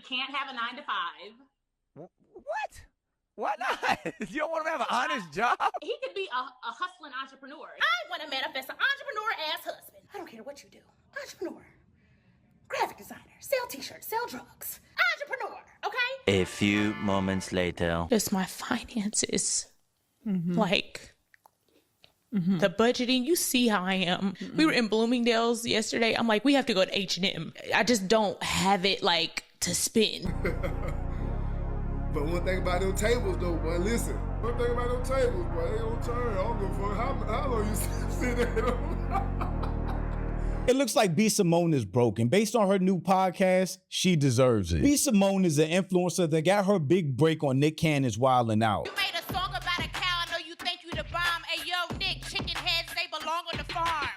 can't have a 9 to 5. What? Why not? You don't want him to have an honest job? He could be a hustling entrepreneur. I want to manifest an entrepreneur-ass husband. I don't care what you do. Entrepreneur. Graphic designer. Sell t-shirts. Sell drugs. Entrepreneur. Okay? A few moments later. Just my finances. Like, the budgeting. You see how I am. We were in Bloomingdale's yesterday. I'm like, we have to go to H&M. I just don't have it, like, to spend. But one thing about them tables, though, boy, listen. One thing about them tables, boy, they don't turn. I don't give a fuck how long you sit there. It looks like B. Simone is broken. Based on her new podcast, she deserves it. B. Simone is an influencer that got her big break on Nick Cannon's Wildin' Out. You made a song about a cow. I know you think you the bomb. Hey, yo, Nick, chicken heads, they belong on the farm.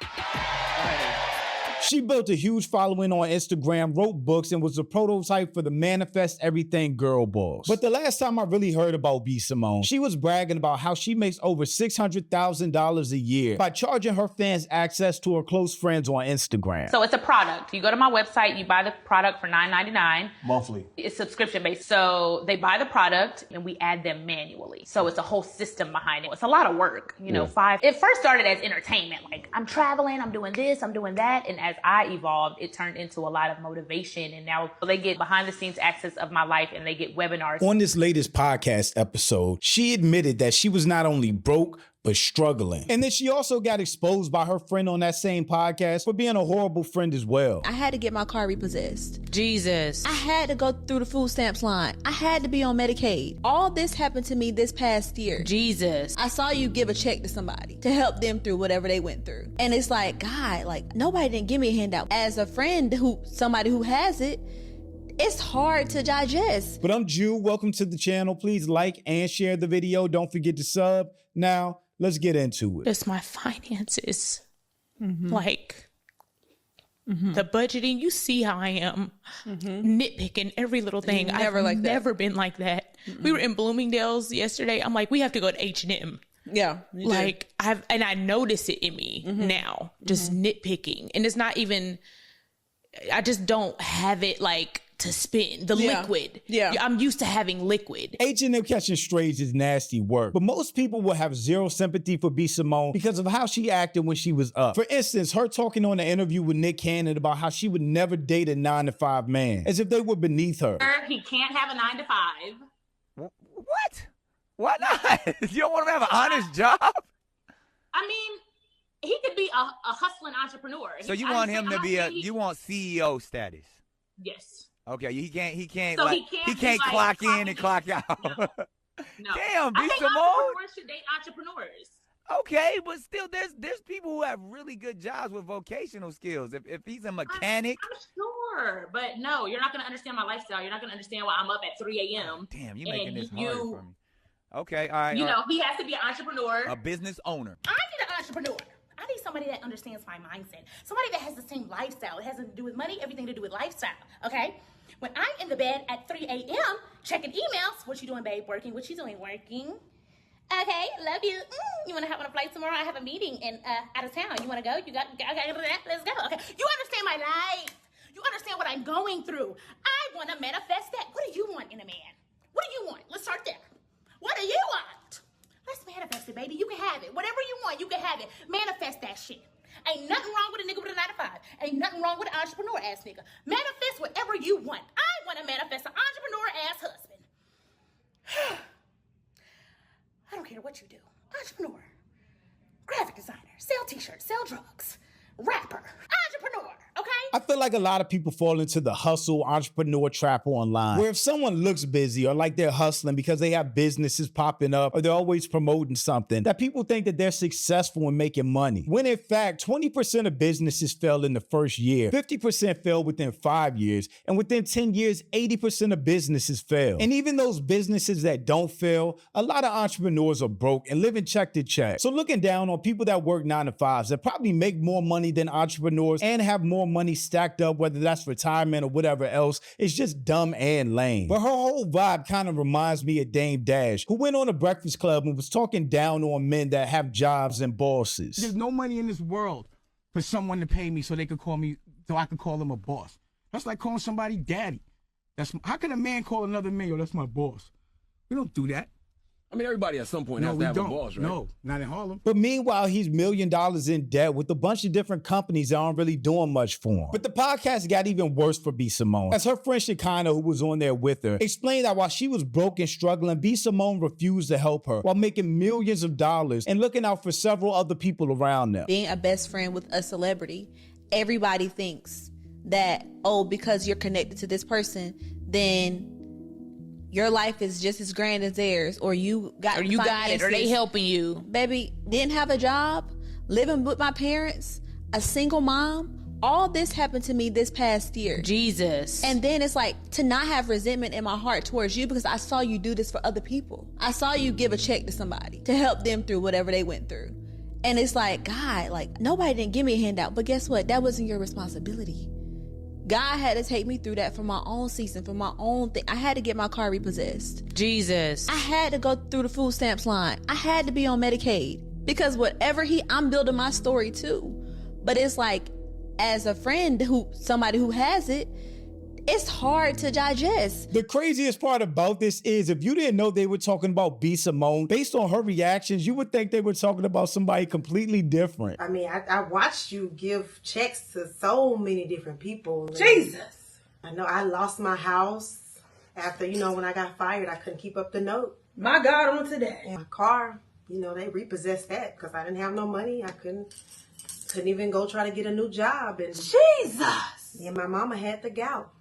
She built a huge following on Instagram, wrote books, and was a prototype for the Manifest Everything girl boss. But the last time I really heard about B. Simone, she was bragging about how she makes over $600,000 a year by charging her fans access to her close friends on Instagram. So it's a product. You go to my website, you buy the product for $9.99. Monthly. It's subscription based. So they buy the product and we add them manually. So it's a whole system behind it. It's a lot of work, you know, It first started as entertainment. Like, I'm traveling, I'm doing this, I'm doing that. And as I evolved, it turned into a lot of motivation. And now they get behind the scenes access of my life and they get webinars. On this latest podcast episode, she admitted that she was not only broke, but struggling. And then she also got exposed by her friend on that same podcast for being a horrible friend as well. I had to get my car repossessed. Jesus. I had to go through the food stamps line. I had to be on Medicaid. All this happened to me this past year. Jesus. I saw you give a check to somebody to help them through whatever they went through. And it's like, God, like, nobody didn't give me a handout. As a friend somebody who has it, it's hard to digest. But I'm Jew. Welcome to the channel. Please like and share the video. Don't forget to sub. Now, let's get into it. Just my finances. Like, the budgeting. You see how I am. Nitpicking every little thing. I've never been like that. We were in Bloomingdale's yesterday. I'm like, we have to go to H&M. Yeah. Like, I notice it in me now. Just nitpicking. And it's not even, I just don't have it, like, to spend. The liquid. Yeah. I'm used to having liquid. H&M catching strays is nasty work, but most people will have zero sympathy for B. Simone because of how she acted when she was up. For instance, her talking on an interview with Nick Cannon about how she would never date a 9-to-5 man, as if they were beneath her. He can't have a 9 to 5. What? Why not? You don't want him to have an honest job? I mean, he could be a hustling entrepreneur. So you want him to be you want CEO status? Yes. Okay, he can't So like he can't be clock like, in and clock out. No. Damn, B. I think Simone. entrepreneurs should date entrepreneurs. Okay, but still, there's people who have really good jobs with vocational skills. If he's a mechanic, I'm sure, but no, you're not going to understand my lifestyle. You're not going to understand why I'm up at 3 a.m. Damn, you're making this hard for me. Okay, all right. You know, he has to be an entrepreneur. A business owner. I need an entrepreneur. I need somebody that understands my mindset. Somebody that has the same lifestyle. It has nothing to do with money, everything to do with lifestyle, okay? When I'm in the bed at 3 a.m. checking emails, what you doing, babe? Working. What you doing? Working. Okay, love you. You want to hop on a flight tomorrow? I have a meeting in out of town. You want to go? Okay, let's go. Okay, you understand my life. You understand what I'm going through. I want to manifest that. What do you want in a man? What do you want? Let's start there. What do you want? Let's manifest it, baby. You can have it. Whatever you want, you can have it. Manifest that shit. Ain't nothing wrong with a nigga with a 9-to-5. Ain't nothing wrong with an entrepreneur-ass nigga. Manifest whatever you want. I want to manifest an entrepreneur-ass husband. I don't care what you do. Entrepreneur. Graphic designer. Sell t-shirts. Sell drugs. Rapper. Entrepreneur. Okay? I feel like a lot of people fall into the hustle entrepreneur trap online, where if someone looks busy or like they're hustling because they have businesses popping up or they're always promoting something, that people think that they're successful in making money. When in fact, 20% of businesses fail in the first year, 50% fail within 5 years, and within 10 years, 80% of businesses fail. And even those businesses that don't fail, a lot of entrepreneurs are broke and living check to check. So looking down on people that work 9-to-5s that probably make more money than entrepreneurs and have more money stacked up, whether that's retirement or whatever else, is just dumb and lame. But her whole vibe kind of reminds me of Dame Dash, who went on a Breakfast Club and was talking down on men that have jobs and bosses. There's no money in this world for someone to pay me so they could call me, so I could call them a boss. That's like calling somebody daddy. How can a man call another man, yo, that's my boss? We don't do that. I mean, everybody at some point has to have a boss, right? No, not in Harlem. But meanwhile, he's $1 million in debt with a bunch of different companies that aren't really doing much for him. But the podcast got even worse for B. Simone, as her friend Shekinah, who was on there with her, explained that while she was broke and struggling, B. Simone refused to help her while making millions of dollars and looking out for several other people around them. Being a best friend with a celebrity, everybody thinks that, oh, because you're connected to this person, then your life is just as grand as theirs, or you got it, or they helping you. Baby, didn't have a job, living with my parents, a single mom. All this happened to me this past year. Jesus. And then it's like to not have resentment in my heart towards you because I saw you do this for other people. I saw you give a check to somebody to help them through whatever they went through. And it's like, God, like nobody didn't give me a handout, but guess what? That wasn't your responsibility. God had to take me through that for my own season, for my own thing. I had to get my car repossessed. Jesus. I had to go through the food stamps line. I had to be on Medicaid because whatever I'm building my story too. But it's like, as a friend somebody who has it, it's hard to digest. The craziest part about this is if you didn't know they were talking about B. Simone, based on her reactions, you would think they were talking about somebody completely different. I mean, I watched you give checks to so many different people. Jesus. I know I lost my house after, when I got fired, I couldn't keep up the note. My God, on today. And my car, they repossessed that because I didn't have no money. I couldn't even go try to get a new job. And Jesus. And my mama had the gout.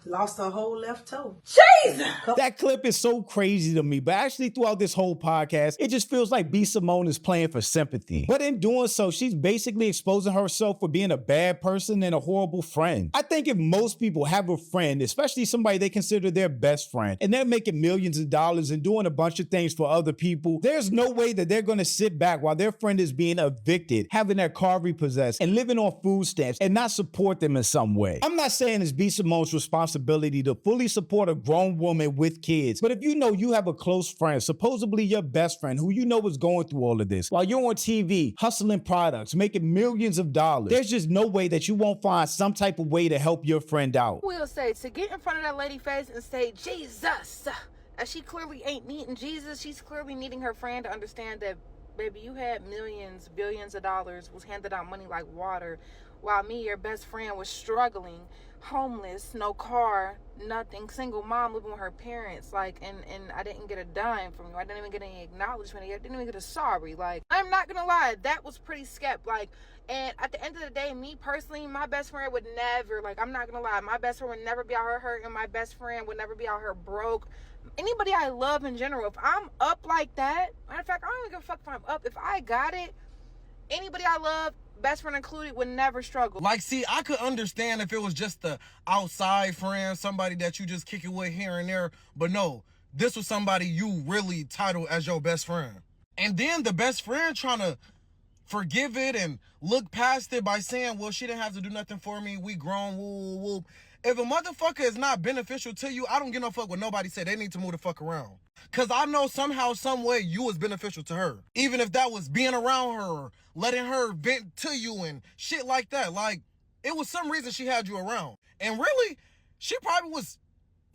Lost her whole left toe. Jesus! That clip is so crazy to me, but actually throughout this whole podcast, it just feels like B. Simone is playing for sympathy. But in doing so, she's basically exposing herself for being a bad person and a horrible friend. I think if most people have a friend, especially somebody they consider their best friend, and they're making millions of dollars and doing a bunch of things for other people, there's no way that they're gonna sit back while their friend is being evicted, having their car repossessed, and living on food stamps and not support them in some way. I'm not saying it's B. Simone's responsibility to fully support a grown woman with kids. But if you know you have a close friend, supposedly your best friend, who you know is going through all of this, while you're on TV, hustling products, making millions of dollars, there's just no way that you won't find some type of way to help your friend out. Will say, to get in front of that lady face and say, Jesus, as she clearly ain't needing Jesus, she's clearly needing her friend to understand that, baby, you had millions, billions of dollars, was handed out money like water, while me, your best friend, was struggling, homeless, no car, nothing, single mom living with her parents, like, and I didn't get a dime from you. I didn't even get any acknowledgement. I didn't even get a sorry. Like, I'm not gonna lie, that was pretty skep. Like, and at the end of the day, me personally, my best friend would never, like, I'm not gonna lie, my best friend would never be out here hurting. My best friend would never be out here broke. Anybody I love in general, if I'm up like that, matter of fact, I don't even give a fuck if I'm up. If I got it, anybody I love, best friend included, would never struggle. Like, see, I could understand if it was just the outside friend, somebody that you just kick it with here and there. But no, this was somebody you really titled as your best friend. And then the best friend trying to forgive it and look past it by saying, well, she didn't have to do nothing for me. We grown, woo, woo. If a motherfucker is not beneficial to you, I don't give no fuck what nobody said. They need to move the fuck around. Because I know somehow, some way, you was beneficial to her. Even if that was being around her or letting her vent to you and shit like that. Like, it was some reason she had you around. And really, she probably was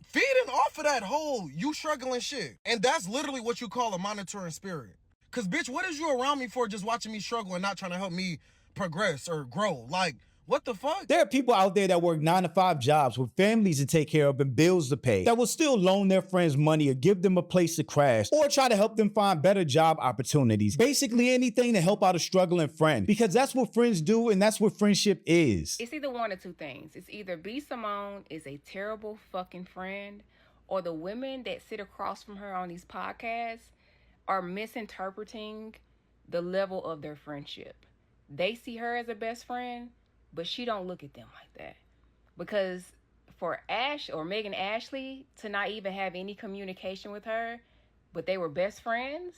feeding off of that whole you struggling shit. And that's literally what you call a monitoring spirit. Because, bitch, what is you around me for just watching me struggle and not trying to help me progress or grow? Like, what the fuck? There are people out there that work 9-to-5 jobs with families to take care of and bills to pay that will still loan their friends money or give them a place to crash or try to help them find better job opportunities. Basically anything to help out a struggling friend, because that's what friends do and that's what friendship is. It's either one or two things. It's either B. Simone is a terrible fucking friend, or the women that sit across from her on these podcasts are misinterpreting the level of their friendship. They see her as a best friend, but she don't look at them like that. Because for Ash or Megan Ashley to not even have any communication with her, but they were best friends,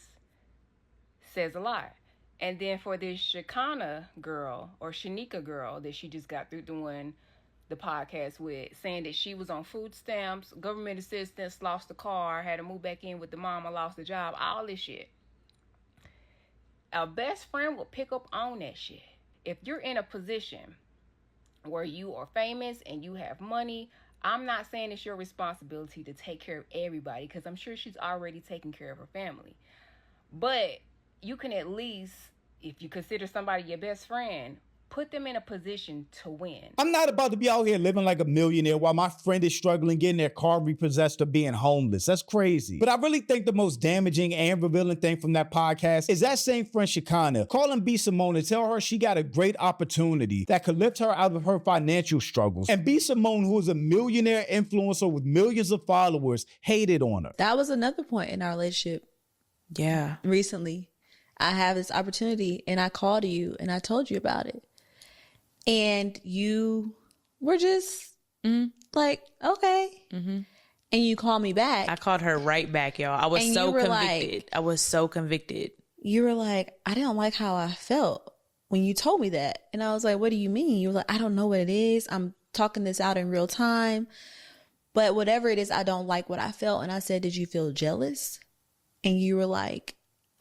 says a lot. And then for this Shekinah girl or Shanika girl that she just got through doing the podcast with, saying that she was on food stamps, government assistance, lost the car, had to move back in with the mama, lost the job, all this shit. A best friend will pick up on that shit. If you're in a position where you are famous and you have money, I'm not saying it's your responsibility to take care of everybody, because I'm sure she's already taking care of her family. But you can at least, if you consider somebody your best friend, put them in a position to win. I'm not about to be out here living like a millionaire while my friend is struggling getting their car repossessed or being homeless. That's crazy. But I really think the most damaging and revealing thing from that podcast is that same friend Shekinah calling B. Simone to tell her she got a great opportunity that could lift her out of her financial struggles. And B. Simone, who is a millionaire influencer with millions of followers, hated on her. That was another point in our relationship. Yeah. Recently, I have this opportunity and I called you and I told you about it. And you were just like, okay. Mm-hmm. And you called me back. I called her right back, y'all. I was so convicted. Like, I was so convicted. You were like, I didn't like how I felt when you told me that. And I was like, what do you mean? You were like, I don't know what it is. I'm talking this out in real time. But whatever it is, I don't like what I felt. And I said, did you feel jealous? And you were like,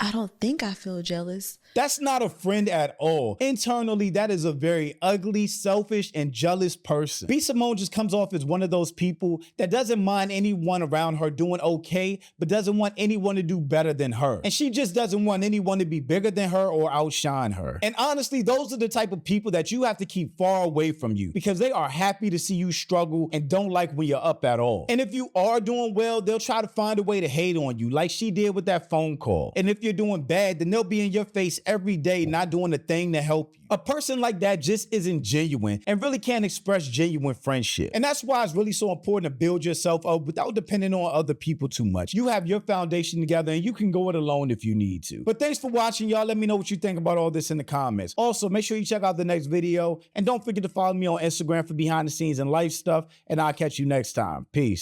I don't think I feel jealous. That's not a friend at all. Internally, that is a very ugly, selfish, and jealous person. B. Simone just comes off as one of those people that doesn't mind anyone around her doing okay, but doesn't want anyone to do better than her. And she just doesn't want anyone to be bigger than her or outshine her. And honestly, those are the type of people that you have to keep far away from you because they are happy to see you struggle and don't like when you're up at all. And if you are doing well, they'll try to find a way to hate on you like she did with that phone call. And if you're doing bad, then they'll be in your face every day not doing a thing to help you. A person like that just isn't genuine and really can't express genuine friendship. And that's why it's really so important to build yourself up without depending on other people too much. You have your foundation together and you can go it alone if you need to. But thanks for watching, y'all. Let me know what you think about all this in the comments. Also, make sure you check out the next video and don't forget to follow me on Instagram for behind the scenes and life stuff, and I'll catch you next time. Peace.